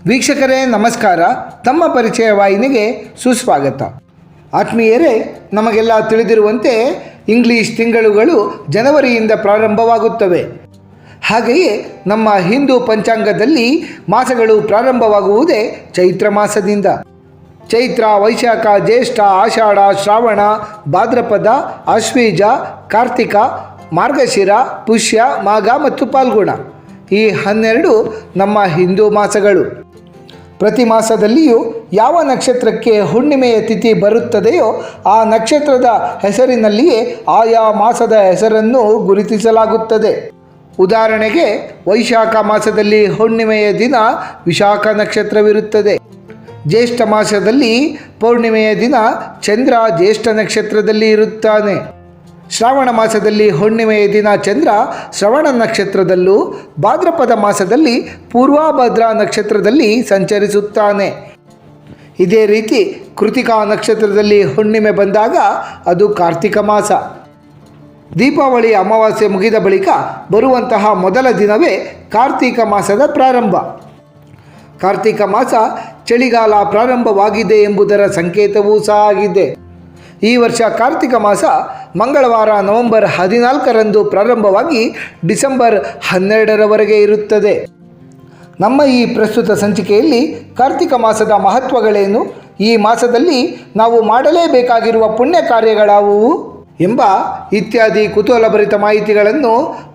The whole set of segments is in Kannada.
ವೀಕ್ಷಕರೇ ನಮಸ್ಕಾರ. ತಮ್ಮ ಪರಿಚಯ ವಾಹಿನಿಗೆ ಸುಸ್ವಾಗತ. ಆತ್ಮೀಯರೇ, ನಮಗೆಲ್ಲ ತಿಳಿದಿರುವಂತೆ ಇಂಗ್ಲಿಷ್ ತಿಂಗಳುಗಳು ಜನವರಿಯಿಂದ ಪ್ರಾರಂಭವಾಗುತ್ತವೆ. ಹಾಗೆಯೇ ನಮ್ಮ ಹಿಂದೂ ಪಂಚಾಂಗದಲ್ಲಿ ಮಾಸಗಳು ಪ್ರಾರಂಭವಾಗುವುದೇ ಚೈತ್ರ ಮಾಸದಿಂದ. ಚೈತ್ರ, ವೈಶಾಖ, ಜ್ಯೇಷ್ಠ, ಆಷಾಢ, ಶ್ರಾವಣ, ಭಾದ್ರಪದ, ಆಶ್ವೀಜ, ಕಾರ್ತಿಕ, ಮಾರ್ಗಶಿರ, ಪುಷ್ಯ, ಮಾಘ ಮತ್ತು ಫಾಲ್ಗುಣ ಈ 12 ನಮ್ಮ ಹಿಂದೂ ಮಾಸಗಳು. ಪ್ರತಿ ಮಾಸದಲ್ಲಿಯೂ ಯಾವ ನಕ್ಷತ್ರಕ್ಕೆ ಹುಣ್ಣಿಮೆಯ ತಿಥಿ ಬರುತ್ತದೆಯೋ ಆ ನಕ್ಷತ್ರದ ಹೆಸರಿನಲ್ಲಿಯೇ ಆಯಾ ಮಾಸದ ಹೆಸರನ್ನು ಗುರುತಿಸಲಾಗುತ್ತದೆ. ಉದಾಹರಣೆಗೆ ವೈಶಾಖ ಮಾಸದಲ್ಲಿ ಹುಣ್ಣಿಮೆಯ ದಿನ ವಿಶಾಖ ನಕ್ಷತ್ರವಿರುತ್ತದೆ. ಜ್ಯೇಷ್ಠ ಮಾಸದಲ್ಲಿ ಪೌರ್ಣಿಮೆಯ ದಿನ ಚಂದ್ರ ಜ್ಯೇಷ್ಠ ನಕ್ಷತ್ರದಲ್ಲಿ ಇರುತ್ತಾನೆ. ಶ್ರಾವಣ ಮಾಸದಲ್ಲಿ ಹುಣ್ಣಿಮೆಯ ದಿನ ಚಂದ್ರ ಶ್ರವಣ ನಕ್ಷತ್ರದಲ್ಲೂ, ಭಾದ್ರಪದ ಮಾಸದಲ್ಲಿ ಪೂರ್ವಭದ್ರಾ ನಕ್ಷತ್ರದಲ್ಲಿ ಸಂಚರಿಸುತ್ತಾನೆ. ಇದೇ ರೀತಿ ಕೃತಿಕಾ ನಕ್ಷತ್ರದಲ್ಲಿ ಹುಣ್ಣಿಮೆ ಬಂದಾಗ ಅದು ಕಾರ್ತಿಕ ಮಾಸ. ದೀಪಾವಳಿ ಅಮಾವಾಸ್ಯೆ ಮುಗಿದ ಬಳಿಕ ಬರುವಂತಹ ಮೊದಲ ದಿನವೇ ಕಾರ್ತಿಕ ಮಾಸದ ಪ್ರಾರಂಭ. ಕಾರ್ತಿಕ ಮಾಸ ಚಳಿಗಾಲ ಪ್ರಾರಂಭವಾಗಿದೆ ಎಂಬುದರ ಸಂಕೇತವೂ ಸಹ ಆಗಿದೆ. ಈ ವರ್ಷ ಕಾರ್ತಿಕ ಮಾಸ ಮಂಗಳವಾರ ನವೆಂಬರ್ 14ರಂದು ಪ್ರಾರಂಭವಾಗಿ ಡಿಸೆಂಬರ್ 12ರವರೆಗೆ ಇರುತ್ತದೆ. ನಮ್ಮ ಈ ಪ್ರಸ್ತುತ ಸಂಚಿಕೆಯಲ್ಲಿ ಕಾರ್ತಿಕ ಮಾಸದ ಮಹತ್ವಗಳೇನು, ಈ ಮಾಸದಲ್ಲಿ ನಾವು ಮಾಡಲೇಬೇಕಾಗಿರುವ ಪುಣ್ಯ ಕಾರ್ಯಗಳಾವುವು ಎಂಬ ಇತ್ಯಾದಿ ಕುತೂಹಲಭರಿತ ಮಾಹಿತಿಗಳನ್ನು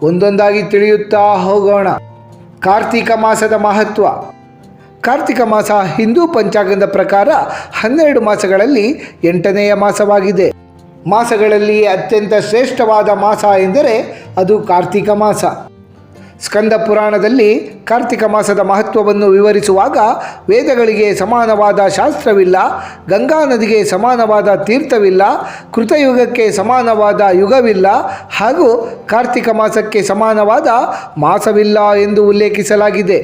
ಒಂದೊಂದಾಗಿ ತಿಳಿಯುತ್ತಾ ಹೋಗೋಣ. ಕಾರ್ತಿಕ ಮಾಸದ ಮಹತ್ವ. ಕಾರ್ತಿಕ ಮಾಸ ಹಿಂದೂ ಪಂಚಾಂಗದ ಪ್ರಕಾರ 12 ಮಾಸಗಳಲ್ಲಿ 8ನೆಯ ಮಾಸವಾಗಿದೆ. ಮಾಸಗಳಲ್ಲಿ ಅತ್ಯಂತ ಶ್ರೇಷ್ಠವಾದ ಮಾಸ ಎಂದರೆ ಅದು ಕಾರ್ತಿಕ ಮಾಸ. ಸ್ಕಂದ ಪುರಾಣದಲ್ಲಿ ಕಾರ್ತಿಕ ಮಾಸದ ಮಹತ್ವವನ್ನು ವಿವರಿಸುವಾಗ ವೇದಗಳಿಗೆ ಸಮಾನವಾದ ಶಾಸ್ತ್ರವಿಲ್ಲ, ಗಂಗಾ ನದಿಗೆ ಸಮಾನವಾದ ತೀರ್ಥವಿಲ್ಲ, ಕೃತಯುಗಕ್ಕೆ ಸಮಾನವಾದ ಯುಗವಿಲ್ಲ ಹಾಗೂ ಕಾರ್ತಿಕ ಮಾಸಕ್ಕೆ ಸಮಾನವಾದ ಮಾಸವಿಲ್ಲ ಎಂದು ಉಲ್ಲೇಖಿಸಲಾಗಿದೆ.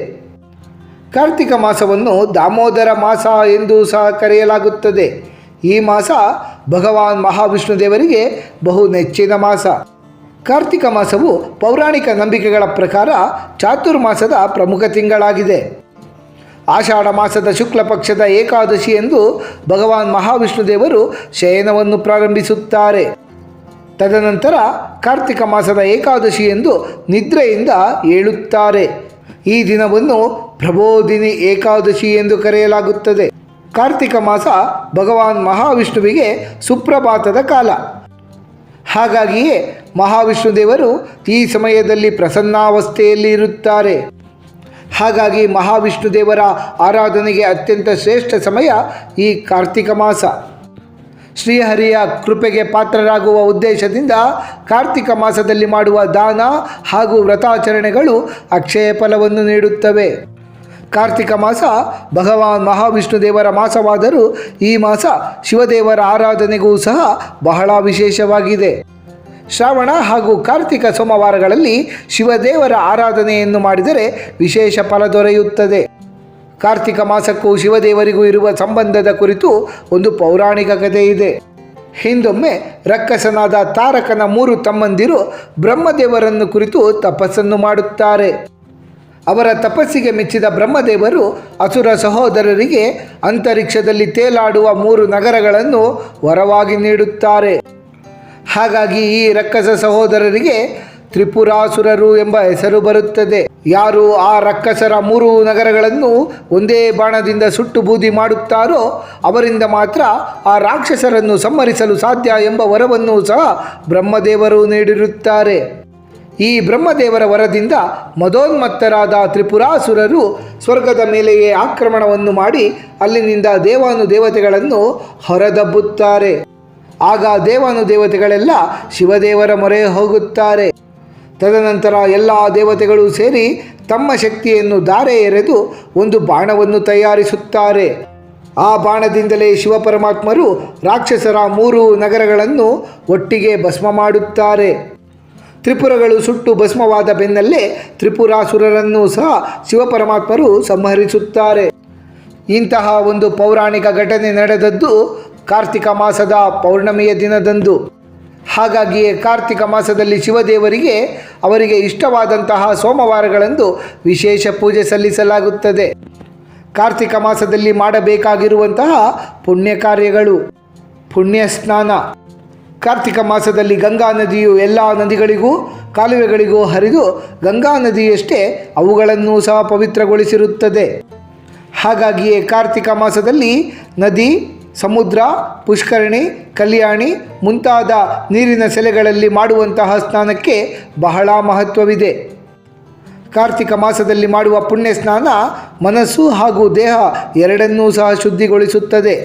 ಕಾರ್ತಿಕ ಮಾಸವನ್ನು ದಾಮೋದರ ಮಾಸ ಎಂದು ಸಹ ಕರೆಯಲಾಗುತ್ತದೆ. ಈ ಮಾಸ ಭಗವಾನ್ ಮಹಾವಿಷ್ಣು ದೇವರಿಗೆ ಬಹು ನೆಚ್ಚಿನ ಮಾಸ. ಕಾರ್ತಿಕ ಮಾಸವು ಪೌರಾಣಿಕ ನಂಬಿಕೆಗಳ ಪ್ರಕಾರ ಚಾತುರ್ಮಾಸದ ಪ್ರಮುಖ ತಿಂಗಳಾಗಿದೆ. ಆಷಾಢ ಮಾಸದ ಶುಕ್ಲ ಪಕ್ಷದ ಏಕಾದಶಿ ಎಂದು ಭಗವಾನ್ ಮಹಾವಿಷ್ಣು ದೇವರು ಶಯನವನ್ನು ಪ್ರಾರಂಭಿಸುತ್ತಾರೆ. ತದನಂತರ ಕಾರ್ತಿಕ ಮಾಸದ ಏಕಾದಶಿ ಎಂದು ನಿದ್ರೆಯಿಂದ ಏಳುತ್ತಾರೆ. ಈ ದಿನವನ್ನು ಪ್ರಬೋಧಿನಿ ಏಕಾದಶಿ ಎಂದು ಕರೆಯಲಾಗುತ್ತದೆ. ಕಾರ್ತಿಕ ಮಾಸ ಭಗವಾನ್ ಮಹಾವಿಷ್ಣುವಿಗೆ ಸುಪ್ರಭಾತದ ಕಾಲ. ಹಾಗಾಗಿಯೇ ಮಹಾವಿಷ್ಣು ದೇವರು ಈ ಸಮಯದಲ್ಲಿ ಪ್ರಸನ್ನಾವಸ್ಥೆಯಲ್ಲಿ ಇರುತ್ತಾರೆ. ಹಾಗಾಗಿ ಮಹಾವಿಷ್ಣು ದೇವರ ಆರಾಧನೆಗೆ ಅತ್ಯಂತ ಶ್ರೇಷ್ಠ ಸಮಯ ಈ ಕಾರ್ತಿಕ ಮಾಸ. ಶ್ರೀಹರಿಯ ಕೃಪೆಗೆ ಪಾತ್ರರಾಗುವ ಉದ್ದೇಶದಿಂದ ಕಾರ್ತಿಕ ಮಾಸದಲ್ಲಿ ಮಾಡುವ ದಾನ ಹಾಗೂ ವ್ರತಾಚರಣೆಗಳು ಅಕ್ಷಯ ಫಲವನ್ನು ನೀಡುತ್ತವೆ. ಕಾರ್ತಿಕ ಮಾಸ ಭಗವಾನ್ ಮಹಾವಿಷ್ಣು ದೇವರ ಮಾಸವಾದರೂ ಈ ಮಾಸ ಶಿವದೇವರ ಆರಾಧನೆಗೂ ಸಹ ಬಹಳ ವಿಶೇಷವಾಗಿದೆ. ಶ್ರಾವಣ ಹಾಗೂ ಕಾರ್ತಿಕ ಸೋಮವಾರಗಳಲ್ಲಿ ಶಿವದೇವರ ಆರಾಧನೆಯನ್ನು ಮಾಡಿದರೆ ವಿಶೇಷ ಫಲ ದೊರೆಯುತ್ತದೆ. ಕಾರ್ತಿಕ ಮಾಸಕ್ಕೂ ಶಿವದೇವರಿಗೂ ಇರುವ ಸಂಬಂಧದ ಕುರಿತು ಒಂದು ಪೌರಾಣಿಕ ಕಥೆ ಇದೆ. ಹಿಂದೊಮ್ಮೆ ರಕ್ಕಸನಾದ ತಾರಕನ 3 ತಮ್ಮಂದಿರು ಬ್ರಹ್ಮದೇವರನ್ನು ಕುರಿತು ತಪಸ್ಸನ್ನು ಮಾಡುತ್ತಾರೆ. ಅವರ ತಪಸ್ಸಿಗೆ ಮೆಚ್ಚಿದ ಬ್ರಹ್ಮದೇವರು ಅಸುರ ಸಹೋದರರಿಗೆ ಅಂತರಿಕ್ಷದಲ್ಲಿ ತೇಲಾಡುವ 3 ನಗರಗಳನ್ನು ವರವಾಗಿ ನೀಡುತ್ತಾರೆ. ಹಾಗಾಗಿ ಈ ರಕ್ಕಸ ಸಹೋದರರಿಗೆ ತ್ರಿಪುರಾಸುರರು ಎಂಬ ಹೆಸರು ಬರುತ್ತದೆ. ಯಾರು ಆ ರಕ್ಕಸರ 3 ನಗರಗಳನ್ನು ಒಂದೇ ಬಾಣದಿಂದ ಸುಟ್ಟು ಬೂದಿ ಮಾಡುತ್ತಾರೋ ಅವರಿಂದ ಮಾತ್ರ ಆ ರಾಕ್ಷಸರನ್ನು ಸಂಹರಿಸಲು ಸಾಧ್ಯ ಎಂಬ ವರವನ್ನು ಸಹ ಬ್ರಹ್ಮದೇವರು ನೀಡಿರುತ್ತಾರೆ. ಈ ಬ್ರಹ್ಮದೇವರ ವರದಿಂದ ಮದೋನ್ಮತ್ತರಾದ ತ್ರಿಪುರಾಸುರರು ಸ್ವರ್ಗದ ಮೇಲೆಯೇ ಆಕ್ರಮಣವನ್ನು ಮಾಡಿ ಅಲ್ಲಿನಿಂದ ದೇವಾನುದೇವತೆಗಳನ್ನು ಹೊರದಬ್ಬುತ್ತಾರೆ. ಆಗ ದೇವಾನುದೇವತೆಗಳೆಲ್ಲ ಶಿವದೇವರ ಮೊರೆ ಹೋಗುತ್ತಾರೆ. ತದನಂತರ ಎಲ್ಲ ದೇವತೆಗಳು ಸೇರಿ ತಮ್ಮ ಶಕ್ತಿಯನ್ನು ಧಾರೆ ಎರೆದು ಒಂದು ಬಾಣವನ್ನು ತಯಾರಿಸುತ್ತಾರೆ. ಆ ಬಾಣದಿಂದಲೇ ಶಿವಪರಮಾತ್ಮರು ರಾಕ್ಷಸರ 3 ನಗರಗಳನ್ನು ಒಟ್ಟಿಗೆ ಭಸ್ಮ ಮಾಡುತ್ತಾರೆ. ತ್ರಿಪುರಗಳು ಸುಟ್ಟು ಭಸ್ಮವಾದ ಬೆನ್ನಲ್ಲೇ ತ್ರಿಪುರಾಸುರರನ್ನು ಸಹ ಶಿವಪರಮಾತ್ಮರು ಸಂಹರಿಸುತ್ತಾರೆ. ಇಂತಹ ಒಂದು ಪೌರಾಣಿಕ ಘಟನೆ ನಡೆದದ್ದು ಕಾರ್ತಿಕ ಮಾಸದ ಪೌರ್ಣಮಿಯ ದಿನದಂದು. ಹಾಗಾಗಿಯೇ ಕಾರ್ತಿಕ ಮಾಸದಲ್ಲಿ ಶಿವದೇವರಿಗೆ ಅವರಿಗೆ ಇಷ್ಟವಾದಂತಹ ಸೋಮವಾರಗಳಂದು ವಿಶೇಷ ಪೂಜೆ ಸಲ್ಲಿಸಲಾಗುತ್ತದೆ. ಕಾರ್ತಿಕ ಮಾಸದಲ್ಲಿ ಮಾಡಬೇಕಾಗಿರುವಂತಹ ಪುಣ್ಯ ಕಾರ್ಯಗಳು. ಪುಣ್ಯ ಸ್ನಾನ. ಕಾರ್ತಿಕ ಮಾಸದಲ್ಲಿ ಗಂಗಾ ನದಿಯು ಎಲ್ಲ ನದಿಗಳಿಗೂ ಕಾಲುವೆಗಳಿಗೂ ಹರಿದು ಗಂಗಾ ನದಿಯಷ್ಟೇ ಅವುಗಳನ್ನು ಸಹ ಪವಿತ್ರಗೊಳಿಸಿರುತ್ತದೆ. ಹಾಗಾಗಿಯೇ ಕಾರ್ತಿಕ ಮಾಸದಲ್ಲಿ ನದಿ, ಸಮುದ್ರ, ಪುಷ್ಕರಣಿ, ಕಲ್ಯಾಣಿ ಮುಂತಾದ ನೀರಿನ ಸೆಲೆಗಳಲ್ಲಿ ಮಾಡುವಂತಹ ಸ್ನಾನಕ್ಕೆ ಬಹಳ ಮಹತ್ವವಿದೆ. ಕಾರ್ತಿಕ ಮಾಸದಲ್ಲಿ ಮಾಡುವ ಪುಣ್ಯ ಸ್ನಾನ ಮನಸ್ಸು ಹಾಗೂ ದೇಹ ಎರಡನ್ನೂ ಸಹ ಶುದ್ಧಿಗೊಳಿಸುತ್ತದೆ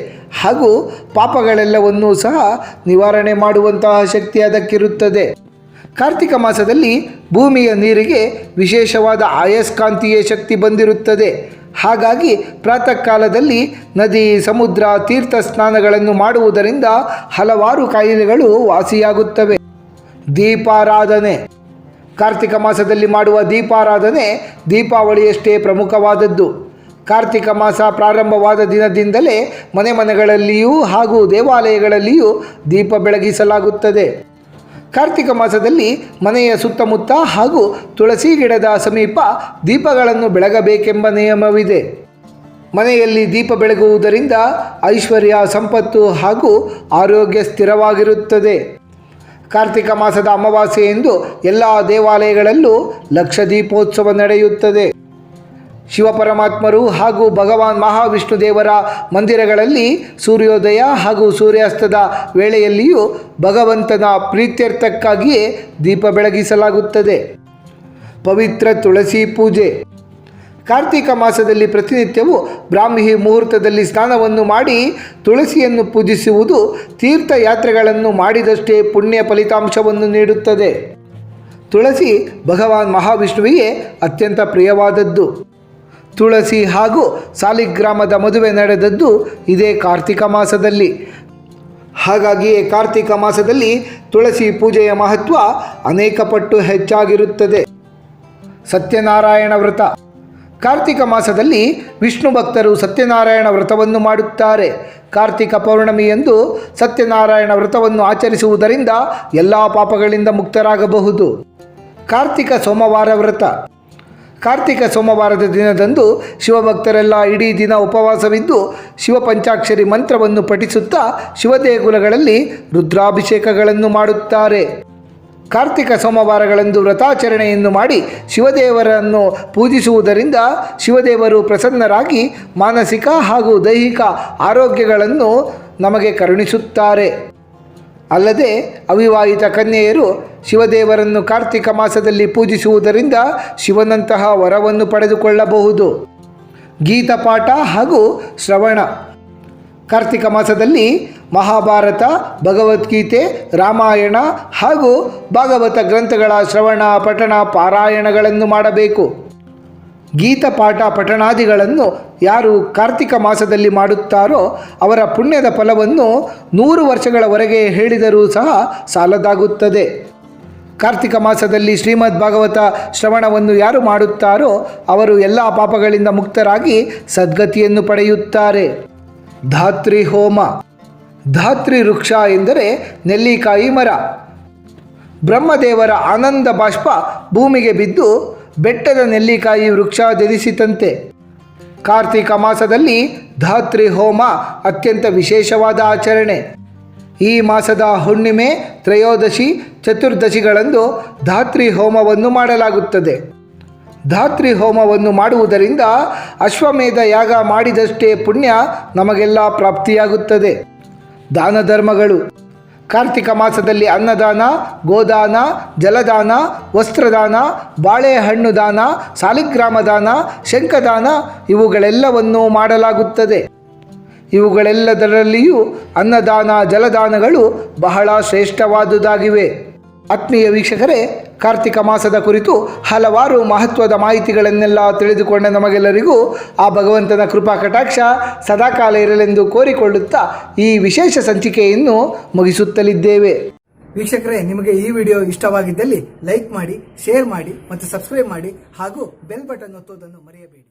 ಹಾಗೂ ಪಾಪಗಳೆಲ್ಲವನ್ನೂ ಸಹ ನಿವಾರಣೆ ಮಾಡುವಂತಹ ಶಕ್ತಿ ಅದಕ್ಕಿರುತ್ತದೆ. ಕಾರ್ತಿಕ ಮಾಸದಲ್ಲಿ ಭೂಮಿಯ ನೀರಿಗೆ ವಿಶೇಷವಾದ ಅಯಸ್ಕಾಂತೀಯ ಶಕ್ತಿ ಬಂದಿರುತ್ತದೆ. ಹಾಗಾಗಿ ಪ್ರಾತಃ ಕಾಲದಲ್ಲಿ ನದಿ, ಸಮುದ್ರ, ತೀರ್ಥ ಸ್ನಾನಗಳನ್ನು ಮಾಡುವುದರಿಂದ ಹಲವಾರು ಕಾಯಿಲೆಗಳು ವಾಸಿಯಾಗುತ್ತವೆ. ದೀಪಾರಾಧನೆ. ಕಾರ್ತಿಕ ಮಾಸದಲ್ಲಿ ಮಾಡುವ ದೀಪಾರಾಧನೆ ದೀಪಾವಳಿಯಷ್ಟೇ ಪ್ರಮುಖವಾದದ್ದು. ಕಾರ್ತಿಕ ಮಾಸ ಪ್ರಾರಂಭವಾದ ದಿನದಿಂದಲೇ ಮನೆಗಳಲ್ಲಿಯೂ ಹಾಗೂ ದೇವಾಲಯಗಳಲ್ಲಿಯೂ ದೀಪ ಬೆಳಗಿಸಲಾಗುತ್ತದೆ. ಕಾರ್ತಿಕ ಮಾಸದಲ್ಲಿ ಮನೆಯ ಸುತ್ತಮುತ್ತ ಹಾಗೂ ತುಳಸಿ ಗಿಡದ ಸಮೀಪ ದೀಪಗಳನ್ನು ಬೆಳಗಬೇಕೆಂಬ ನಿಯಮವಿದೆ. ಮನೆಯಲ್ಲಿ ದೀಪ ಬೆಳಗುವುದರಿಂದ ಐಶ್ವರ್ಯ, ಸಂಪತ್ತು ಹಾಗೂ ಆರೋಗ್ಯ ಸ್ಥಿರವಾಗಿರುತ್ತದೆ. ಕಾರ್ತಿಕ ಮಾಸದ ಅಮಾವಾಸ್ಯೆಯಂದು ಎಲ್ಲ ದೇವಾಲಯಗಳಲ್ಲೂ ಲಕ್ಷ ದೀಪೋತ್ಸವ ನಡೆಯುತ್ತದೆ. ಶಿವಪರಮಾತ್ಮರು ಹಾಗೂ ಭಗವಾನ್ ಮಹಾವಿಷ್ಣು ದೇವರ ಮಂದಿರಗಳಲ್ಲಿ ಸೂರ್ಯೋದಯ ಹಾಗೂ ಸೂರ್ಯಾಸ್ತದ ವೇಳೆಯಲ್ಲಿಯೂ ಭಗವಂತನ ಪ್ರೀತ್ಯರ್ಥಕ್ಕಾಗಿಯೇ ದೀಪ ಬೆಳಗಿಸಲಾಗುತ್ತದೆ. ಪವಿತ್ರ ತುಳಸಿ ಪೂಜೆ. ಕಾರ್ತಿಕ ಮಾಸದಲ್ಲಿ ಪ್ರತಿನಿತ್ಯವೂ ಬ್ರಾಹ್ಮಿ ಮುಹೂರ್ತದಲ್ಲಿ ಸ್ನಾನವನ್ನು ಮಾಡಿ ತುಳಸಿಯನ್ನು ಪೂಜಿಸುವುದು ತೀರ್ಥಯಾತ್ರೆಗಳನ್ನು ಮಾಡಿದಷ್ಟೇ ಪುಣ್ಯ ಫಲಿತಾಂಶವನ್ನು ನೀಡುತ್ತದೆ. ತುಳಸಿ ಭಗವಾನ್ ಮಹಾವಿಷ್ಣುವಿಗೆ ಅತ್ಯಂತ ಪ್ರಿಯವಾದದ್ದು. ತುಳಸಿ ಹಾಗೂ ಸಾಲಿಗ್ರಾಮದ ಮದುವೆ ನಡೆದದ್ದು ಇದೇ ಕಾರ್ತಿಕ ಮಾಸದಲ್ಲಿ. ಹಾಗಾಗಿಯೇ ಕಾರ್ತಿಕ ಮಾಸದಲ್ಲಿ ತುಳಸಿ ಪೂಜೆಯ ಮಹತ್ವ ಅನೇಕ ಪಟ್ಟು ಹೆಚ್ಚಾಗಿರುತ್ತದೆ. ಸತ್ಯನಾರಾಯಣ ವ್ರತ. ಕಾರ್ತಿಕ ಮಾಸದಲ್ಲಿ ವಿಷ್ಣು ಭಕ್ತರು ಸತ್ಯನಾರಾಯಣ ವ್ರತವನ್ನು ಮಾಡುತ್ತಾರೆ. ಕಾರ್ತಿಕ ಪೌರ್ಣಮಿಯಂದು ಸತ್ಯನಾರಾಯಣ ವ್ರತವನ್ನು ಆಚರಿಸುವುದರಿಂದ ಎಲ್ಲ ಪಾಪಗಳಿಂದ ಮುಕ್ತರಾಗಬಹುದು. ಕಾರ್ತಿಕ ಸೋಮವಾರ ವ್ರತ. ಕಾರ್ತಿಕ ಸೋಮವಾರದ ದಿನದಂದು ಶಿವಭಕ್ತರೆಲ್ಲ ಇಡೀ ದಿನ ಉಪವಾಸವಿದ್ದು ಶಿವಪಂಚಾಕ್ಷರಿ ಮಂತ್ರವನ್ನು ಪಠಿಸುತ್ತಾ ಶಿವದೇಗುಲಗಳಲ್ಲಿ ರುದ್ರಾಭಿಷೇಕಗಳನ್ನು ಮಾಡುತ್ತಾರೆ. ಕಾರ್ತಿಕ ಸೋಮವಾರಗಳಂದು ವ್ರತಾಚರಣೆಯನ್ನು ಮಾಡಿ ಶಿವದೇವರನ್ನು ಪೂಜಿಸುವುದರಿಂದ ಶಿವದೇವರು ಪ್ರಸನ್ನರಾಗಿ ಮಾನಸಿಕ ಹಾಗೂ ದೈಹಿಕ ಆರೋಗ್ಯಗಳನ್ನು ನಮಗೆ ಕರುಣಿಸುತ್ತಾರೆ. ಅಲ್ಲದೆ ಅವಿವಾಹಿತ ಕನ್ಯೆಯರು ಶಿವದೇವರನ್ನು ಕಾರ್ತಿಕ ಮಾಸದಲ್ಲಿ ಪೂಜಿಸುವುದರಿಂದ ಶಿವನಂತಹ ವರವನ್ನು ಪಡೆದುಕೊಳ್ಳಬಹುದು. ಗೀತಪಾಠ ಹಾಗೂ ಶ್ರವಣ. ಕಾರ್ತಿಕ ಮಾಸದಲ್ಲಿ ಮಹಾಭಾರತ, ಭಗವದ್ಗೀತೆ, ರಾಮಾಯಣ ಹಾಗೂ ಭಾಗವತ ಗ್ರಂಥಗಳ ಶ್ರವಣ, ಪಠಣ, ಪಾರಾಯಣಗಳನ್ನು ಮಾಡಬೇಕು. ಗೀತಪಾಠ ಪಠಣಾದಿಗಳನ್ನು ಯಾರು ಕಾರ್ತಿಕ ಮಾಸದಲ್ಲಿ ಮಾಡುತ್ತಾರೋ ಅವರ ಪುಣ್ಯದ ಫಲವನ್ನು 100 ವರ್ಷಗಳವರೆಗೆ ಹೇಳಿದರೂ ಸಹ ಸಾಲದಾಗುತ್ತದೆ. ಕಾರ್ತಿಕ ಮಾಸದಲ್ಲಿ ಶ್ರೀಮದ್ ಭಾಗವತ ಶ್ರವಣವನ್ನು ಯಾರು ಮಾಡುತ್ತಾರೋ ಅವರು ಎಲ್ಲ ಪಾಪಗಳಿಂದ ಮುಕ್ತರಾಗಿ ಸದ್ಗತಿಯನ್ನು ಪಡೆಯುತ್ತಾರೆ. ಧಾತ್ರಿ ಹೋಮ. ಧಾತ್ರಿ ವೃಕ್ಷ ಎಂದರೆ ನೆಲ್ಲಿಕಾಯಿ ಮರ. ಬ್ರಹ್ಮದೇವರ ಆನಂದ ಬಾಷ್ಪ ಭೂಮಿಗೆ ಬಿದ್ದು ಬೆಟ್ಟದ ನೆಲ್ಲಿಕಾಯಿ ವೃಕ್ಷದೆನಿಸಿತಂತೆ. ಕಾರ್ತಿಕ ಮಾಸದಲ್ಲಿ ಧಾತ್ರಿ ಹೋಮ ಅತ್ಯಂತ ವಿಶೇಷವಾದ ಆಚರಣೆ. ಈ ಮಾಸದ ಹುಣ್ಣಿಮೆ, ತ್ರಯೋದಶಿ, ಚತುರ್ದಶಿಗಳಂದು ಧಾತ್ರಿ ಹೋಮವನ್ನು ಮಾಡಲಾಗುತ್ತದೆ. ಧಾತ್ರಿ ಹೋಮವನ್ನು ಮಾಡುವುದರಿಂದ ಅಶ್ವಮೇಧ ಯಾಗ ಮಾಡಿದಷ್ಟೇ ಪುಣ್ಯ ನಮಗೆಲ್ಲ ಪ್ರಾಪ್ತಿಯಾಗುತ್ತದೆ. ದಾನ ಧರ್ಮಗಳು. ಕಾರ್ತಿಕ ಮಾಸದಲ್ಲಿ ಅನ್ನದಾನ, ಗೋದಾನ, ಜಲದಾನ, ವಸ್ತ್ರದಾನ, ಬಾಳೆಹಣ್ಣು ದಾನ, ಸಾಲಿಗ್ರಾಮ ದಾನ, ಶಂಖದಾನ ಇವುಗಳೆಲ್ಲವನ್ನೂ ಮಾಡಲಾಗುತ್ತದೆ. ಇವುಗಳೆಲ್ಲದರಲ್ಲಿಯೂ ಅನ್ನದಾನ, ಜಲದಾನಗಳು ಬಹಳ ಶ್ರೇಷ್ಠವಾದುದಾಗಿವೆ. ಆತ್ಮೀಯ ವೀಕ್ಷಕರೇ, ಕಾರ್ತಿಕ ಮಾಸದ ಕುರಿತು ಹಲವಾರು ಮಹತ್ವದ ಮಾಹಿತಿಗಳನ್ನೆಲ್ಲ ತಿಳಿದುಕೊಂಡ ನಮಗೆಲ್ಲರಿಗೂ ಆ ಭಗವಂತನ ಕೃಪಾ ಕಟಾಕ್ಷ ಸದಾಕಾಲ ಇರಲೆಂದು ಕೋರಿಕೊಳ್ಳುತ್ತಾ ಈ ವಿಶೇಷ ಸಂಚಿಕೆಯನ್ನು ಮುಗಿಸುತ್ತಲಿದ್ದೇವೆ. ವೀಕ್ಷಕರೇ, ನಿಮಗೆ ಈ ವಿಡಿಯೋ ಇಷ್ಟವಾಗಿದ್ದಲ್ಲಿ ಲೈಕ್ ಮಾಡಿ, ಶೇರ್ ಮಾಡಿ ಮತ್ತು ಸಬ್ಸ್ಕ್ರೈಬ್ ಮಾಡಿ ಹಾಗೂ ಬೆಲ್ ಬಟನ್ ಒತ್ತುವುದನ್ನು ಮರೆಯಬೇಡಿ.